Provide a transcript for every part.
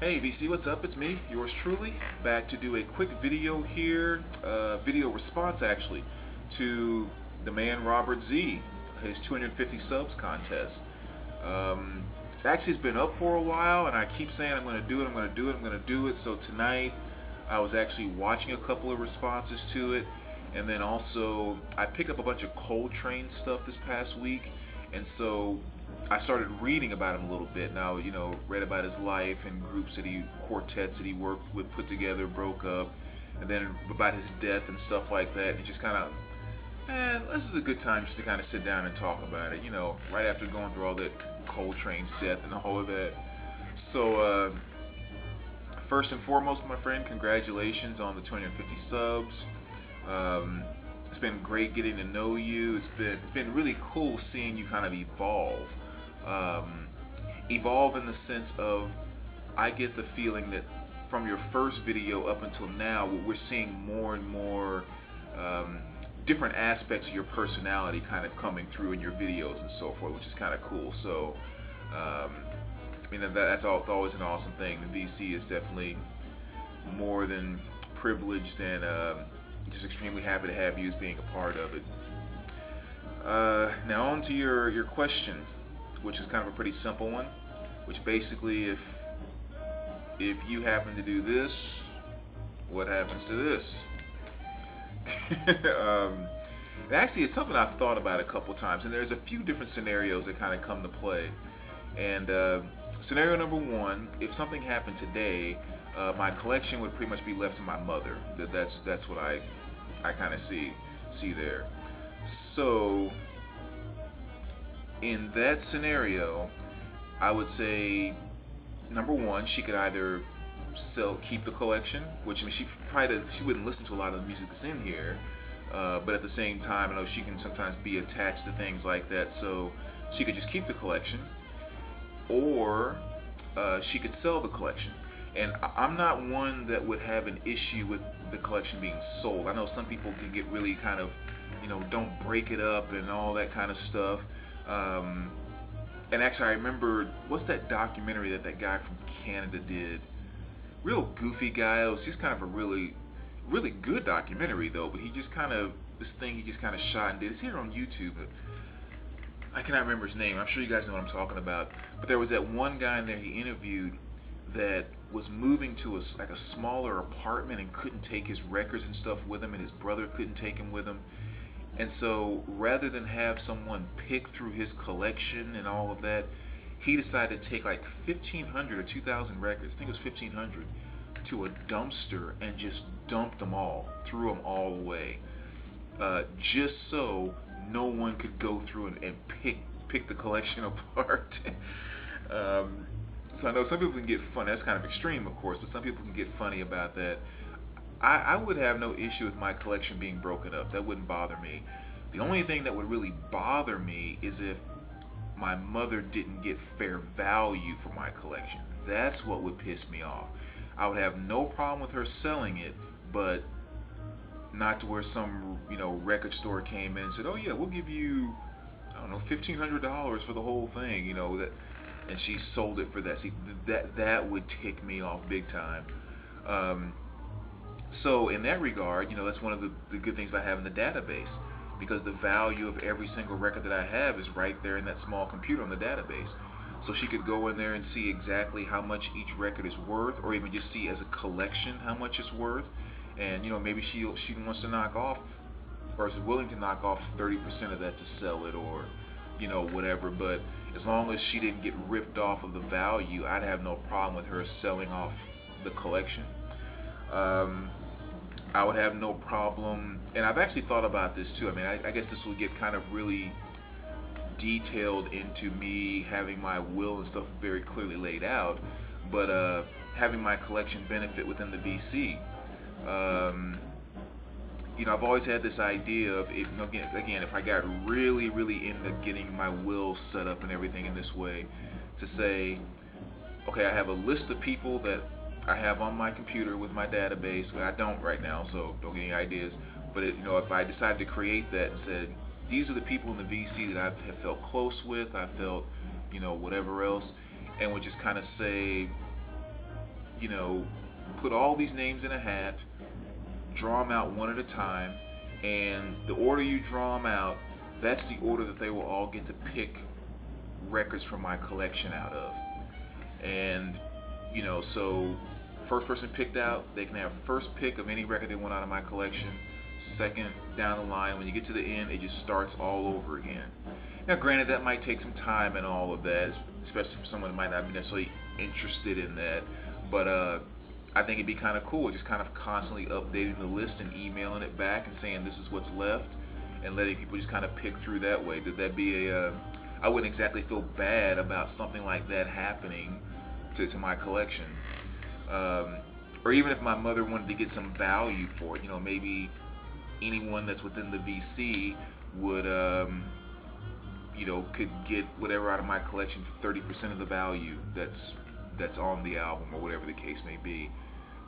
Hey VC, what's up? It's me, yours truly, back to do a quick video here, video response actually, to the man Robert Z, his 250 subs contest. Actually, it's been up for a while, and I keep saying I'm going to do it, I'm going to do it, I'm going to do it. So tonight, I was actually watching a couple of responses to it, and then also I picked up a bunch of Coltrane stuff this past week, and so I started reading about him a little bit. Now, read about his life and quartets that he worked with, put together, broke up, and then about his death and stuff like that. And just kind of, man, this is a good time just to kind of sit down and talk about it. Right after going through all that Coltrane's death and all of that. So, first and foremost, my friend, congratulations on the 250 subs. It's been great getting to know you. It's been really cool seeing you kind of evolve. Evolve in the sense of, I get the feeling that from your first video up until now, we're seeing more and more different aspects of your personality kind of coming through in your videos and so forth, which is kind of cool. So, that's always an awesome thing. The VC is definitely more than privileged and just extremely happy to have you as being a part of it. Now on to your question, which is kind of a pretty simple one, which basically, if you happen to do this, what happens to this? Actually, it's something I've thought about a couple times, and there's a few different scenarios that kind of come to play. And scenario number one, if something happened today, my collection would pretty much be left to my mother. That's what I kind of see there. So in that scenario, I would say number one, she could either keep the collection, which she wouldn't listen to a lot of the music that's in here, but at the same time, I know she can sometimes be attached to things like that, so she could just keep the collection, or she could sell the collection. And I'm not one that would have an issue with the collection being sold. I know some people can get really kind of, don't break it up and all that kind of stuff. And actually, I remember, what's that documentary that guy from Canada did? Real goofy guy. It was just kind of a really, really good documentary though. But he just kind of shot and did. It's here on YouTube. But I cannot remember his name. I'm sure you guys know what I'm talking about. But there was that one guy in there he interviewed that was moving to a smaller apartment and couldn't take his records and stuff with him, and his brother couldn't take him with him. And so rather than have someone pick through his collection and all of that, he decided to take like 1,500 or 2,000 records, I think it was 1,500, to a dumpster and just dumped them all, threw them all away, just so no one could go through and pick the collection apart. So I know some people can get funny. That's kind of extreme, of course, but some people can get funny about that. I would have no issue with my collection being broken up. That wouldn't bother me. The only thing that would really bother me is if my mother didn't get fair value for my collection. That's what would piss me off. I would have no problem with her selling it, but not to where some record store came in and said, "Oh yeah, we'll give you, I don't know, $1,500 for the whole thing," and she sold it for that. See, that would tick me off big time. So in that regard, that's one of the good things about having the database, because the value of every single record that I have is right there in that small computer on the database. So she could go in there and see exactly how much each record is worth, or even just see as a collection how much it's worth. And maybe she wants to knock off, or is willing to knock off 30% of that to sell it, or whatever. But as long as she didn't get ripped off of the value, I'd have no problem with her selling off the collection. I would have no problem, and I've actually thought about this too. I guess this will get kind of really detailed into me having my will and stuff very clearly laid out, but having my collection benefit within the VC. I've always had this idea of, if I got really, really into getting my will set up and everything in this way, to say, okay, I have a list of people that I have on my computer with my database. I don't right now, so don't get any ideas. But if I decided to create that and said, these are the people in the VC that I have felt close with, I felt, whatever else, and would just kind of say, you know, put all these names in a hat, draw them out one at a time, and the order you draw them out, that's the order that they will all get to pick records from my collection out of. And, you know, so first person picked out, they can have first pick of any record they want out of my collection. Second, down the line, when you get to the end, it just starts all over again. Now, granted, that might take some time and all of that, especially for someone that might not be necessarily interested in that. But I think it'd be kind of cool, just kind of constantly updating the list and emailing it back and saying this is what's left, and letting people just kind of pick through that way. Did that be a? I wouldn't exactly feel bad about something like that happening to my collection. Or even if my mother wanted to get some value for it, you know, maybe anyone that's within the VC would, you know, could get whatever out of my collection for 30% of the value that's on the album, or whatever the case may be.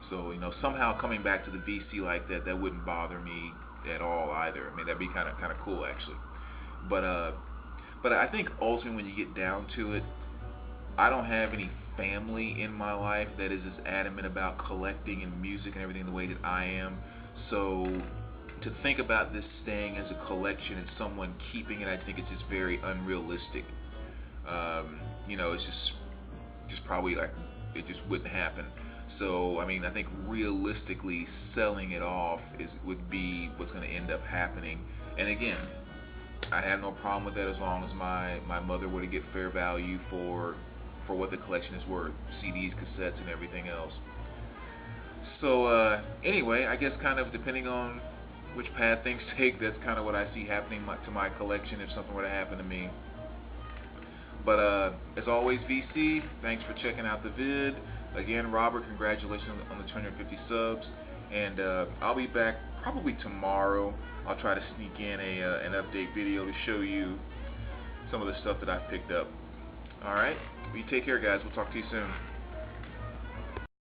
So, you know, somehow coming back to the VC like that, that wouldn't bother me at all either. I mean, that'd be kind of cool actually. But I think ultimately, when you get down to it, I don't have any family in my life that is as adamant about collecting and music and everything the way that I am. So to think about this staying as a collection and someone keeping it, I think it's just very unrealistic. You know, it's just probably like it just wouldn't happen. So I mean, I think realistically selling it off would be what's going to end up happening. And again, I have no problem with that as long as my mother were to get fair value for what the collection is worth, CDs, cassettes, and everything else. So anyway, I guess kind of depending on which path things take, that's kind of what I see happening to my collection if something were to happen to me. But as always, VC, thanks for checking out the vid. Again, Robert, congratulations on the 250 subs. And I'll be back probably tomorrow. I'll try to sneak in an update video to show you some of the stuff that I've picked up. Alright, well, you take care, guys. We'll talk to you soon.